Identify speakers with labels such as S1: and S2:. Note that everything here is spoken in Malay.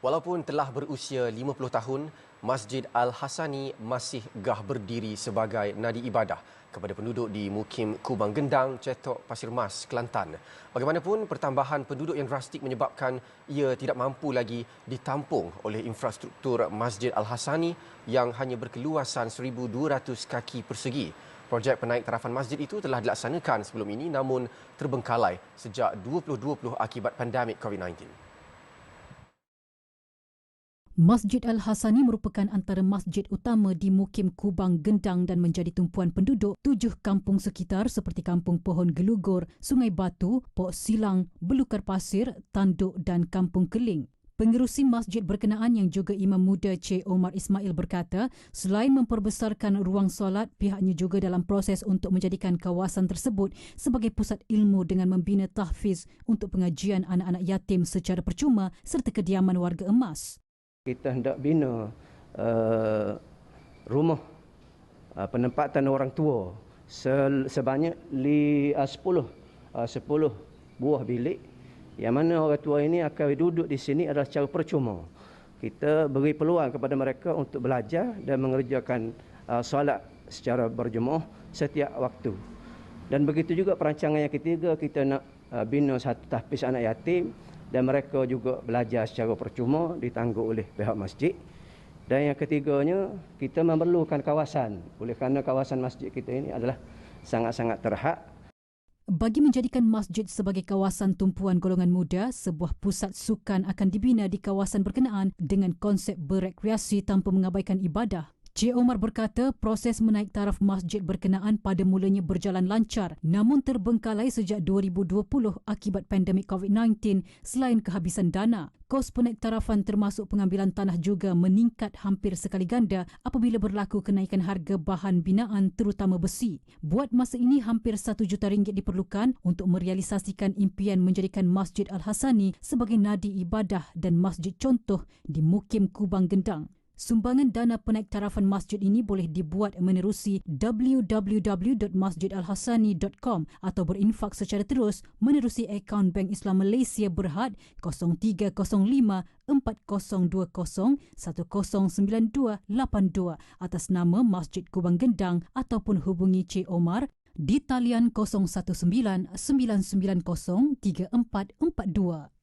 S1: Walaupun telah berusia 50 tahun, Masjid Al-Hasani masih gah berdiri sebagai nadi ibadah kepada penduduk di Mukim Kubang Gendang, Cetok, Pasir Mas, Kelantan. Bagaimanapun, pertambahan penduduk yang drastik menyebabkan ia tidak mampu lagi ditampung oleh infrastruktur Masjid Al-Hasani yang hanya berkeluasan 1,200 kaki persegi. Projek penaik tarafan masjid itu telah dilaksanakan sebelum ini namun terbengkalai sejak 2020 akibat pandemik COVID-19.
S2: Masjid Al-Hasani merupakan antara masjid utama di Mukim Kubang Gendang dan menjadi tumpuan penduduk 7 kampung sekitar seperti Kampung Pohon Gelugur, Sungai Batu, Pok Silang, Belukar Pasir, Tanduk dan Kampung Keling. Pengerusi masjid berkenaan yang juga Imam Muda Cik Omar Ismail berkata, selain memperbesarkan ruang solat, pihaknya juga dalam proses untuk menjadikan kawasan tersebut sebagai pusat ilmu dengan membina tahfiz untuk pengajian anak-anak yatim secara percuma serta kediaman warga emas.
S3: Kita hendak bina rumah penempatan orang tua sebanyak 10 buah bilik, yang mana orang tua ini akan duduk di sini adalah secara percuma. Kita beri peluang kepada mereka untuk belajar dan mengerjakan solat secara berjemaah setiap waktu. Dan begitu juga perancangan yang ketiga, kita nak bina satu tahfiz anak yatim dan mereka juga belajar secara percuma ditanggung oleh pihak masjid. Dan yang ketiganya, kita memerlukan kawasan. Oleh kerana kawasan masjid kita ini adalah sangat-sangat terhad.
S2: Bagi menjadikan masjid sebagai kawasan tumpuan golongan muda, sebuah pusat sukan akan dibina di kawasan berkenaan dengan konsep berekreasi tanpa mengabaikan ibadah. Cik Omar berkata proses menaik taraf masjid berkenaan pada mulanya berjalan lancar namun terbengkalai sejak 2020 akibat pandemik COVID-19 selain kehabisan dana. Kos penaiktarafan termasuk pengambilan tanah juga meningkat hampir sekali ganda apabila berlaku kenaikan harga bahan binaan terutama besi. Buat masa ini hampir RM1 juta diperlukan untuk merealisasikan impian menjadikan Masjid Al-Hasani sebagai nadi ibadah dan masjid contoh di Mukim Kubang Gendang. Sumbangan dana penaiktarafan masjid ini boleh dibuat menerusi www.masjidalhasani.com atau berinfak secara terus menerusi akaun Bank Islam Malaysia Berhad 0305 4020 109282 atas nama Masjid Kubang Gendang ataupun hubungi Cik Omar di talian 019 990 3442.